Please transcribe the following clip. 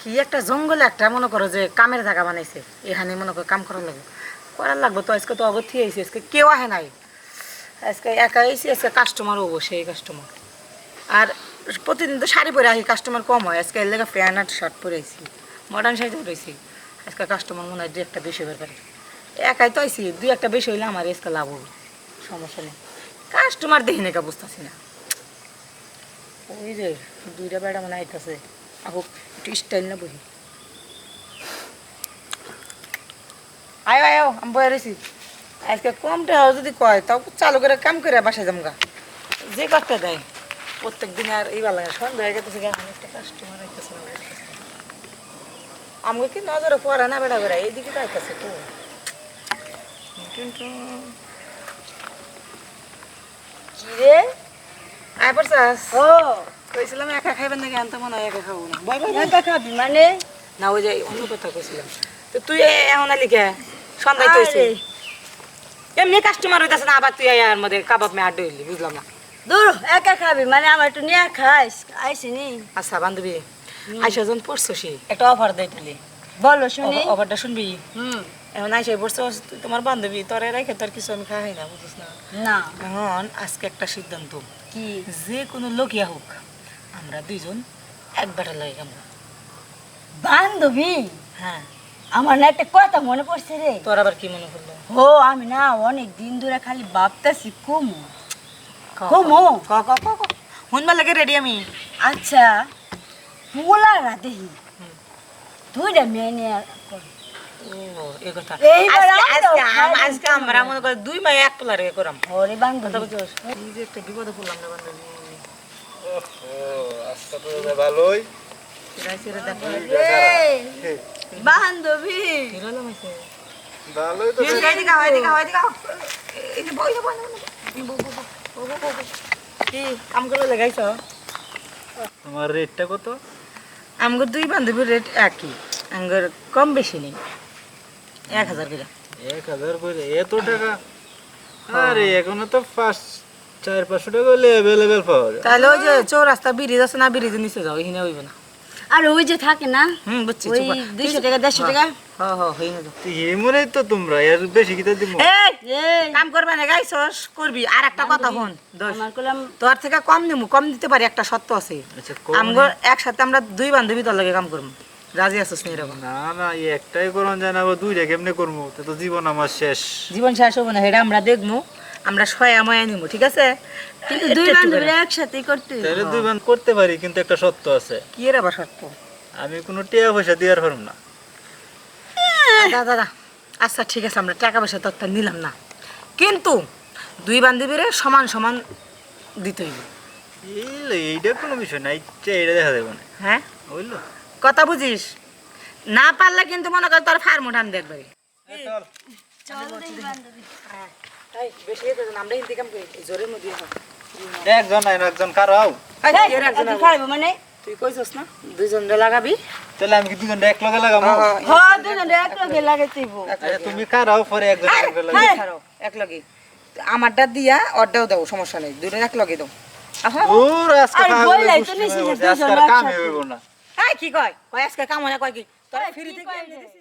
কি একটা জঙ্গলে একটা মনে করো যে কামের জায়গা বানাইছে, এখানে মনে করো কাম করার লাগবে তো। আজকে তো অগত্যি আইসি, আজকে কেউ আহে নাই, আজকে একা আইসি, আজকে কাস্টমার হবো সেই কাস্টমার। আর প্রতিদিন তো শাড়ি পরে আসি, কাস্টমার কম হয়, আজকে এর লেগে প্যান্ট আর শার্ট পরে আইসি, মডার্ন সাইজে রয়েছি। আজকে কাস্টমার মনে হয় 2-1টা বেশি হবার পারে, একাই তো আইসি, 2-1টা বেশি হইলে আমার আজকে লাভ হবে, সমস্যা নেই। কাস্টমার দেখি নাকি বুঝতেছি না। ওই যে 2টা বেড়া মানে আইতাছে, আহুক একটু স্টাইল না বহি। আয়ো আয়ো, আমি বয়ে রয়েছি। আজকে কম টাকা যদি কয় তাও চালু করে কাম করে বাসায় যামগা, যে কষ্ট দেয় প্রত্যেক দিন। আর এই ভালো লাগে সন্ধ্যা হয়ে গেছে, অনেকটা কাস্টমার আইতেছে না, আমাকে কি নজরে পড়ে না বেড়া বেড়া এইদিকে তো আইতেছে তো। কিন্তু কি রে আয় পড়ছাস? ও কইছিলাম একা খাইবেন নাকি, আনতে মনে হয় একা খাবো না। বয় বয় একা খাবি মানে? না ওই যে অন্য কথা কইছিলাম। তো তুই এখন আলি কে? সন্ধ্যায় তো হইছে। এমনি কাস্টমার হইতাছে না, আবার তুই এর মধ্যে কাবাব মে আড্ডা হইলি, বুঝলাম না। দূর একা খাবি মানে আমার একটু নিয়ে খাইস আইসিনি। আচ্ছা বান্ধবী, আইসা যখন পড়ছসি একটা অফার দেয় তাহলে বলো শুনি। অফারটা শুনবি? হুম এখন আইসাই পড়ছস, তুই তোমার বান্ধবী, তোরে রেখে তোর কিছু আমি খাই না, বুঝিস না। না এখন আজকে একটা সিদ্ধান্ত, কি? যে কোনো লোকিয়া হোক আমরা দুইজন এক বেটার লাগে কাম। বান্ধবী? হ্যাঁ। আমার না একটা কথা মনে পড়ছে রে। তোর আবার কি মনে করলো? ও আমি না অনেক দিন ধরে খালি ভাবতেছি কমু কমু। শুনবার লাগে রেডি আমি। আচ্ছা পোলারা দেহি দুইটা মেয়ে নিয়ে ও এই কথা। এইবার আমরাও খাবো। আজকে আমরা মনে করি 2 মাই এক পোলা রে করাম। ওরে কথা বান্ধবী বুঝছস? এই যে একটা বিপদে পড়লাম না বান্ধবী। ওহো, আজকে তো ভালোই। রাইছেরে দেখো। রে, বান্ধবী হিরোলাম আছে। ভালোই তো। এদিকে আও, এদিকে আও, এদিকে আও। এই যে বই না বই না। কি কাম করে লাগাইছো? তোমার রেটটা কত? আমগো 2 বান্ধবীর রেট একই, আমগর কম বেশি নেই, 1000 করে। 1000 করে এত টাকা? আরে এখনো তো 400-500 টাকা হলে অ্যাভেলেবেল পাওয়া যায়। তাহলে ওই যে চৌরাস্তা ব্রিজ আছে না, ব্রিজের নিচে যাও, এখানে হইব না। আর ওই যে থাকে না বুঝছি। ওই 200 টাকা 150 টাকা। হইনে যাও। তো এমনই তো তোমরা এর বেশি কিতা দিব? এই এই কাম করবে না গাইছস, করবি। আর একটা কথা হন, দোষ আমার কলম তোর থেকে কম নিমু, কম দিতে পারি, একটা শর্ত আছে। আচ্ছা আমগো একসাথে আমরা 2 বান্ধবী তোর লগে কাম করব, রাজি আছিস নি এরকম? না না, এই একটাই করন যায় না, আবার দুইটা কেমনে করবো? তা তো জীবন আমার শেষ। জীবন শেষ হবো না, সেটা আমরা দেখবো, আমরা সয়া ময়া নিমু, ঠিক আছে? কিন্তু দুই বান্ধবী একসাথে করতে হইব। তাহলে দুই বান করতে পারি, কিন্তু একটা শর্ত আছে। কি এর আবার শর্ত? আমি কোনো টাকা পয়সা দেওয়ার পারব না। দাদা আচ্ছা ঠিক আছে, আমরা টাকা পয়সা তত্ত্ব নিলাম না, কিন্তু 2 বান্ধবীরে সমান সমান দিতে হইব। এইটা কোনো বিষয় না, ইচ্ছা এটা দেখা যাবে না। হ্যাঁ বুঝলো? কথা বুঝিস? না পারলে কিন্তু মনে কর তোর ফার্ম উঠান দেখবে। চল দুই বান্ধবী। তাই বেশি হয়ে যাবে না, আমরা হিন্দি কাম করি, এই জোরের মধ্যে হয়। একজন আইন একজন কারাও। এই, এই, এর একজন তুই আগে। খাইবো মানে? তুই কইছস না 2 জন রে লাগাবি? তাহলে আমি কি দুজনটা এক লগে লাগাবো? হ্যাঁ দুজন একলগে লাগাইতেইব। আচ্ছা তুমি কারাও, পরে একজন একজন লাগাবো। ছাড়ো, এক লগে আমারটা দিয়া অর্ডাও দাও, সমস্যা নেই, 2 জন এক লগে দাও। আহা ওর আজকে আরে পাগল বললাই হয়ে তো বসে নিছিস বসে, দুজন আজকে আর কামে একসাথে। হইব না। এই কি কয়? কয় আজকে কাম হয় না, কয় কি তোরা এই, ফ্রি কি থেকে কয় এনে যে? দিছিস?